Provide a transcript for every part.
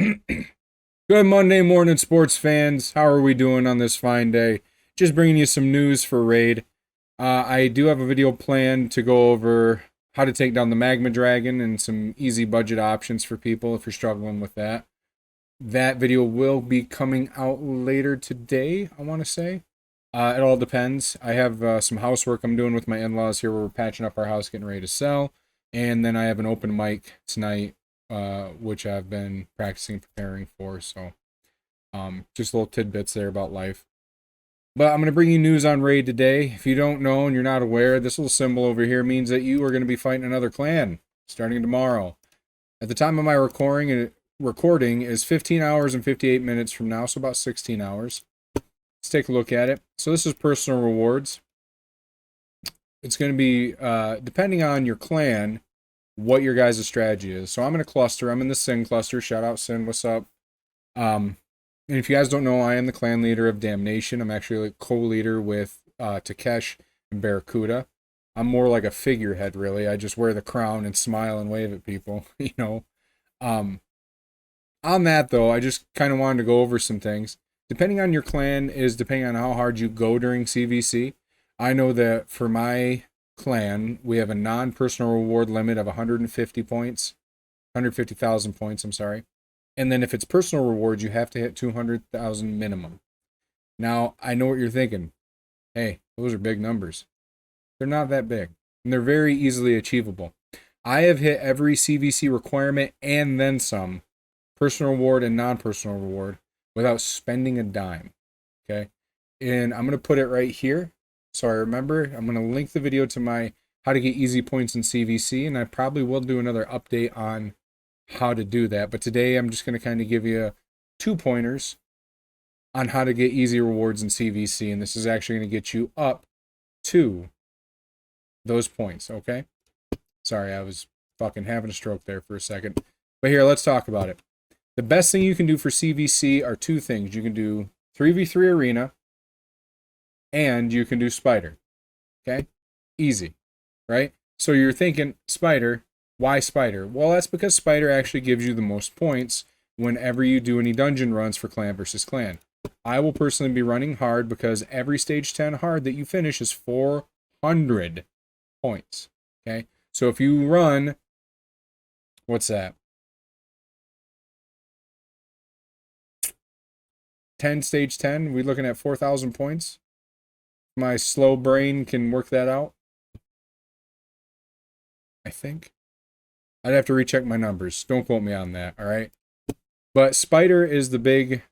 Good Monday morning, sports fans. How are we doing on this fine day? Just bringing you some news for Raid. I do have a video planned to go over how to take down the Magma Dragon and some easy budget options for people if you're struggling with that. That video will be coming out later today, I want to say. It all depends. I have some housework I'm doing with my in-laws here where we're patching up our house, getting ready to sell. And then I have an open mic tonight, which I've been practicing preparing for. So just little tidbits there about life. But I'm going to bring you news on Raid today. If you don't know and you're not aware, this little symbol over here means that you are going to be fighting another clan starting tomorrow. At the time of my recording is 15 hours and 58 minutes from now, so about 16 hours. Let's take a look at it. So this is personal rewards. It's going to be, depending on your clan, what your guys' strategy is. So I'm in a cluster. I'm in the Sin cluster. Shout out Sin. What's up? And if you guys don't know, I am the clan leader of Damnation. I'm actually like co-leader with Takesh and Barracuda. I'm more like a figurehead, really. I just wear the crown and smile and wave at people, you know. On that, though, I just kind of wanted to go over some things. Depending on your clan is depending on how hard you go during CvC. I know that for my clan, we have a non-personal reward limit of 150 points. 150,000 points, I'm sorry. And then if it's personal rewards, you have to hit 200,000 minimum. Now, I know what you're thinking. Hey, those are big numbers. They're not that big. And they're very easily achievable. I have hit every CvC requirement and then some, personal reward and non-personal reward, without spending a dime. Okay? And I'm going to put it right here. So I remember, I'm going to link the video to my how to get easy points in CvC, and I probably will do another update on how to do that. But today I'm just going to kind of give you 2 pointers on how to get easy rewards in CvC, and this is actually going to get you up to those points, okay? Sorry, I was fucking having a stroke there for a second. But here, let's talk about it. The best thing you can do for CvC are 2 things. You can do 3v3 arena, and you can do spider. Okay? Easy, right? So you're thinking, spider, why spider? Well, that's because spider actually gives you the most points whenever you do any dungeon runs for clan versus clan. I will personally be running hard because every stage 10 hard that you finish is 400 points. Okay? So if you run, what's that? 10 stage 10, we're looking at 4,000 points. My slow brain can work that out, I think. I'd have to recheck my numbers. Don't quote me on that, all right? But Spider is the big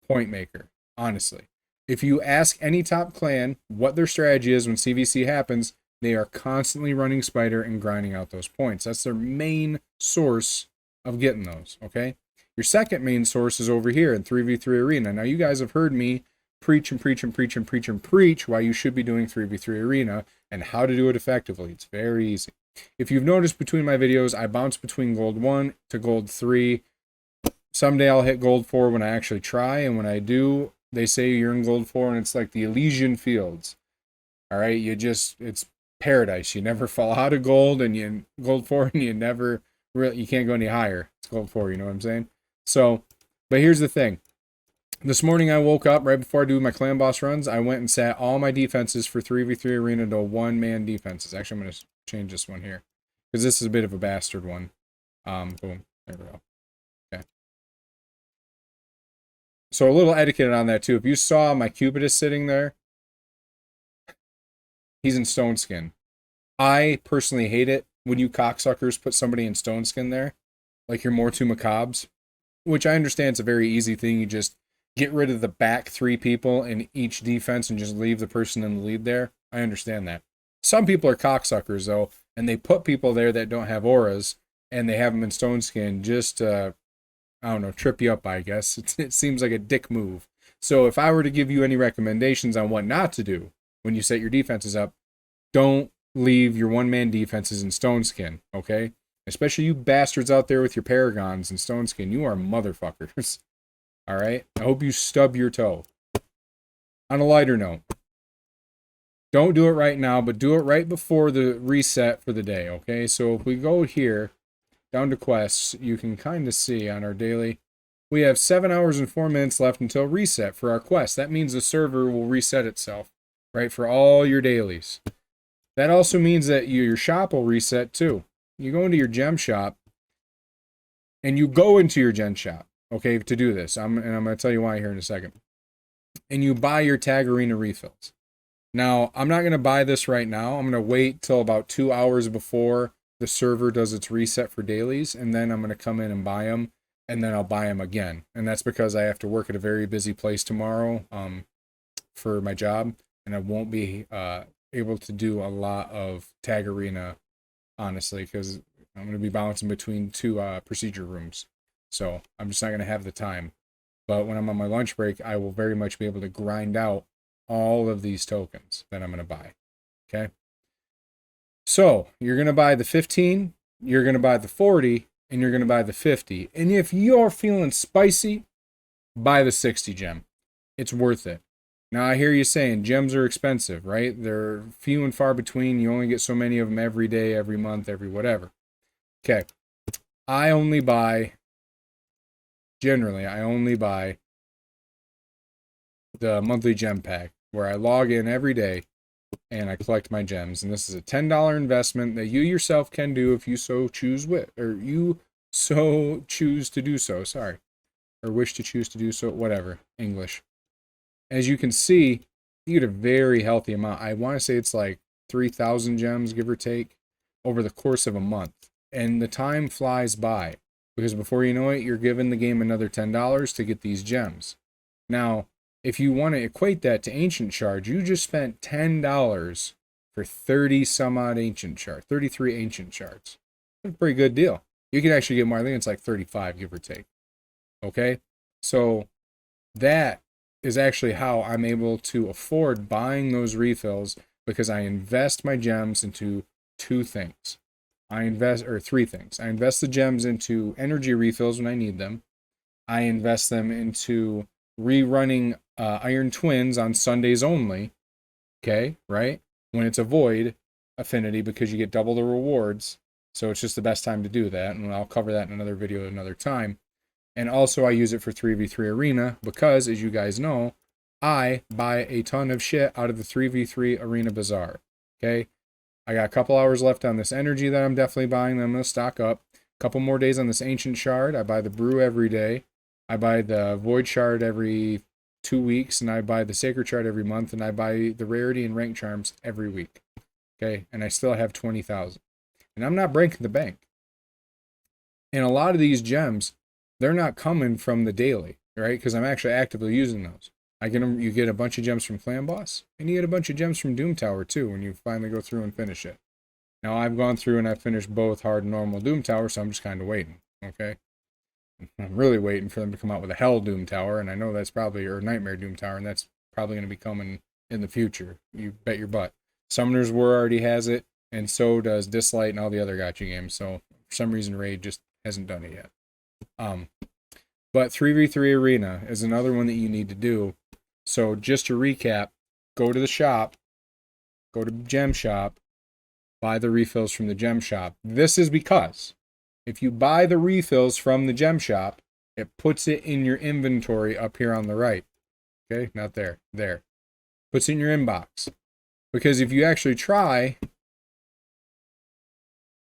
point maker, honestly. If you ask any top clan what their strategy is when CvC happens, they are constantly running Spider and grinding out those points. That's their main source of getting those, okay? Your second main source is over here in 3v3 Arena. Now, you guys have heard me preach and preach and preach and preach and preach why you should be doing 3v3 Arena and how to do it effectively. It's very easy. If you've noticed between my videos, I bounce between Gold 1 to Gold 3. Someday I'll hit Gold 4 when I actually try, and when I do, they say you're in Gold 4, and it's like the Elysian Fields. All right? It's paradise. You never fall out of Gold, and you Gold 4, and you never really, you can't go any higher. It's Gold 4, you know what I'm saying? So, but here's the thing. This morning I woke up right before I do my clan boss runs. I went and sat all my defenses for 3v3 arena to 1-man defenses. Actually, I'm going to change this one here because this is a bit of a bastard one. Boom. There we go. Okay. So a little etiquette on that too. If you saw my Cupidus sitting there, he's in stone skin. I personally hate it when you cocksuckers put somebody in stone skin there. Like you're more two macabres. Which I understand it's a very easy thing. You just get rid of the back 3 people in each defense and just leave the person in the lead there. I understand that. Some people are cocksuckers, though, and they put people there that don't have auras, and they have them in stone skin just to, I don't know, trip you up, I guess. It seems like a dick move. So if I were to give you any recommendations on what not to do when you set your defenses up, don't leave your 1-man defenses in stone skin, okay? Especially you bastards out there with your paragons and stone skin. You are motherfuckers. Alright? I hope you stub your toe. On a lighter note, don't do it right now, but do it right before the reset for the day, okay? So if we go here, down to quests, you can kind of see on our daily, We have 7 hours and 4 minutes left until reset for our quest. That means the server will reset itself, right, for all your dailies. That also means that your shop will reset too. You go into your gem shop, and you go into your gem shop, okay, to do this. I'm going to tell you why here in a second. And you buy your tag arena refills. Now, I'm not going to buy this right now. I'm going to wait till about 2 hours before the server does its reset for dailies, and then I'm going to come in and buy them, and then I'll buy them again. And that's because I have to work at a very busy place tomorrow for my job, and I won't be able to do a lot of tag arena, honestly, because I'm going to be bouncing between 2 procedure rooms. So I'm just not going to have the time. But when I'm on my lunch break, I will very much be able to grind out all of these tokens that I'm going to buy. Okay. So you're going to buy the 15, you're going to buy the 40, and you're going to buy the 50. And if you're feeling spicy, buy the 60 gem. It's worth it. Now I hear you saying gems are expensive, right? They're few and far between. You only get so many of them every day, every month, every whatever. Okay. I only buy the monthly gem pack, where I log in every day and I collect my gems. And this is a $10 investment that you yourself can do if you so choose to do so, sorry. Or wish to choose to do so, whatever, English. As you can see, you get a very healthy amount. I want to say it's like 3,000 gems, give or take, over the course of a month. And the time flies by, because before you know it, you're giving the game another $10 to get these gems. Now, if you want to equate that to ancient shards, you just spent $10 for 30 some odd ancient shards, 33 ancient shards. That's a pretty good deal. You can actually get more. I think it's like 35, give or take. Okay? So that is actually how I'm able to afford buying those refills, because I invest my gems into three things. I invest the gems into energy refills when I need them. I invest them into rerunning Iron Twins on Sundays only. Okay, right? When it's a void affinity, because you get double the rewards. So it's just the best time to do that. And I'll cover that in another video another time. And also I use it for 3v3 arena, because as you guys know, I buy a ton of shit out of the 3v3 arena bazaar. Okay? I got a couple hours left on this energy that I'm definitely buying. I'm going to stock up. A couple more days on this ancient shard. I buy the brew every day. I buy the void shard every 2 weeks, and I buy the sacred shard every month, and I buy the rarity and rank charms every week. Okay? And I still have 20,000. And I'm not breaking the bank. And a lot of these gems, they're not coming from the daily, right? Because I'm actually actively using those. You get a bunch of gems from Clan Boss, and you get a bunch of gems from Doom Tower too when you finally go through and finish it. Now I've gone through and I've finished both hard and normal Doom Tower, so I'm just kind of waiting, okay? I'm really waiting for them to come out with a Hell Doom Tower, and I know that's probably, or Nightmare Doom Tower, and that's probably going to be coming in the future. You bet your butt. Summoner's War already has it, and so does Dislight and all the other gacha games, so for some reason Raid just hasn't done it yet. But 3v3 Arena is another one that you need to do. So just to recap, go to the shop, go to Gem Shop, buy the refills from the Gem Shop. This is because if you buy the refills from the Gem Shop, it puts it in your inventory up here on the right. Okay, not there, there. Puts it in your inbox. Because if you actually try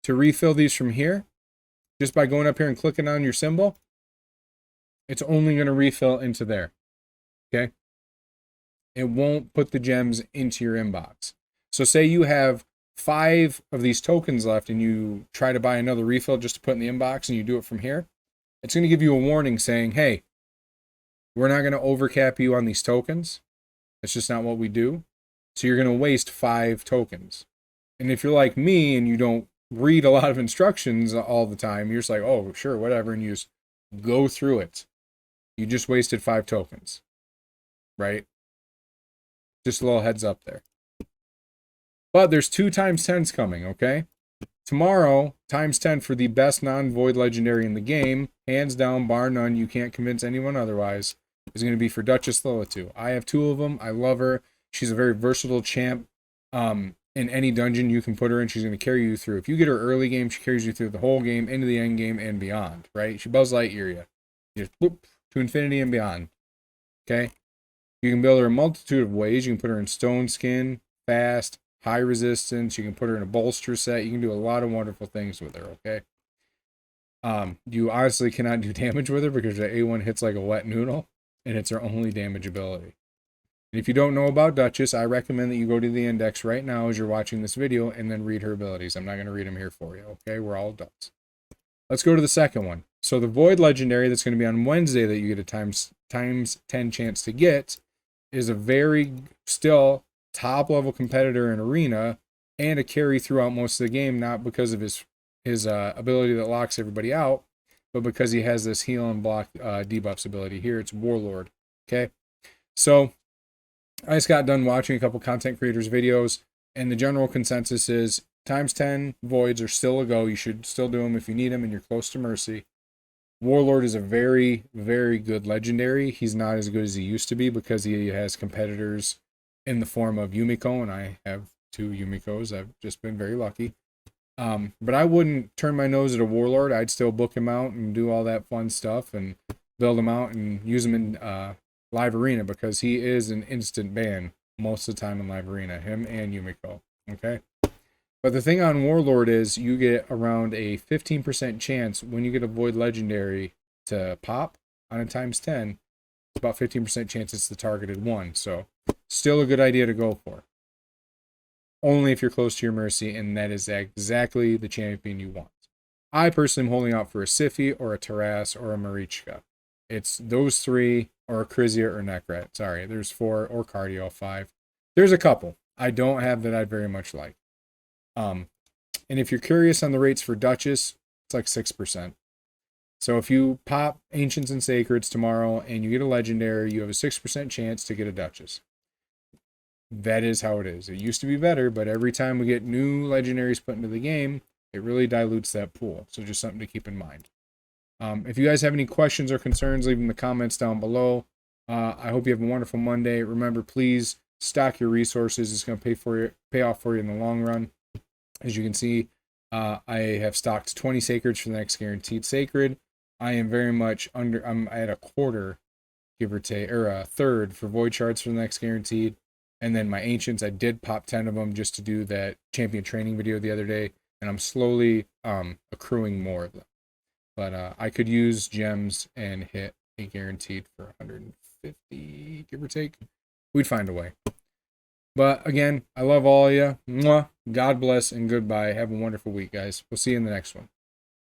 to refill these from here, just by going up here and clicking on your symbol, it's only going to refill into there. Okay? It won't put the gems into your inbox. So say you have 5 of these tokens left and you try to buy another refill just to put in the inbox, and you do it from here, it's going to give you a warning saying, hey, we're not going to overcap you on these tokens. That's just not what we do. So you're going to waste 5 tokens. And if you're like me and you don't read a lot of instructions all the time, you're just like, oh, sure, whatever, and you just go through it. You just wasted 5 tokens. Right? Just a little heads up there. But there's 2 times 10s coming, okay? Tomorrow, times 10 for the best non-void legendary in the game, hands down, bar none, you can't convince anyone otherwise, is going to be for Duchess Lilith. I have 2 of them. I love her. She's a very versatile champ. In any dungeon you can put her in, she's going to carry you through. If you get her early game, she carries you through the whole game, into the end game, and beyond, right? She Buzz Lightyear you. Just whoop, to infinity and beyond. Okay? You can build her a multitude of ways. You can put her in stone skin, fast, high resistance. You can put her in a bolster set. You can do a lot of wonderful things with her, okay? You honestly cannot do damage with her because the A1 hits like a wet noodle, and it's her only damage ability. And if you don't know about Duchess, I recommend that you go to the index right now as you're watching this video and then read her abilities. I'm not going to read them here for you, okay? We're all adults. Let's go to the second one. So the Void Legendary that's going to be on Wednesday that you get a times 10 chance to get is a very still top level competitor in Arena and a carry throughout most of the game, not because of his ability that locks everybody out, but because he has this heal and block debuffs ability here. It's Warlord. Okay, so I just got done watching a couple content creators videos, and the general consensus is times 10 voids are still a go. You should still do them if you need them and you're close to Mercy. Warlord is a very, very good legendary. He's not as good as he used to be because he has competitors in the form of Yumiko, and I have 2 Yumikos. I've just been very lucky. But I wouldn't turn my nose at a Warlord. I'd still book him out and do all that fun stuff and build him out and use him in live arena because he is an instant ban most of the time in live arena, him and Yumiko. Okay? But the thing on Warlord is you get around a 15% chance when you get a Void Legendary to pop on a times 10. About 15% chance it's the targeted one. So still a good idea to go for. Only if you're close to your Mercy, and that is exactly the champion you want. I personally am holding out for a Siphi or a Taras or a Marichka. It's those 3 or a Krizia or Nekret. Sorry, there's 4 or Cardio 5. There's a couple I don't have that I'd very much like. And if you're curious on the rates for Duchess, it's like 6%. So if you pop Ancients and Sacreds tomorrow and you get a Legendary, you have a 6% chance to get a Duchess. That is how it is. It used to be better, but every time we get new Legendaries put into the game, it really dilutes that pool. So just something to keep in mind. If you guys have any questions or concerns, leave them in the comments down below. I hope you have a wonderful Monday. Remember, please stock your resources. It's going to pay off for you in the long run. As you can see, I have stocked 20 Sacreds for the next guaranteed Sacred. I am very much under. I'm at a quarter, give or take, or a third for Void Shards for the next guaranteed. And then my Ancients, I did pop 10 of them just to do that champion training video the other day. And I'm slowly accruing more of them. But I could use gems and hit a guaranteed for 150, give or take. We'd find a way. But again, I love all of you. Mwah. God bless and goodbye. Have a wonderful week, guys. We'll see you in the next one.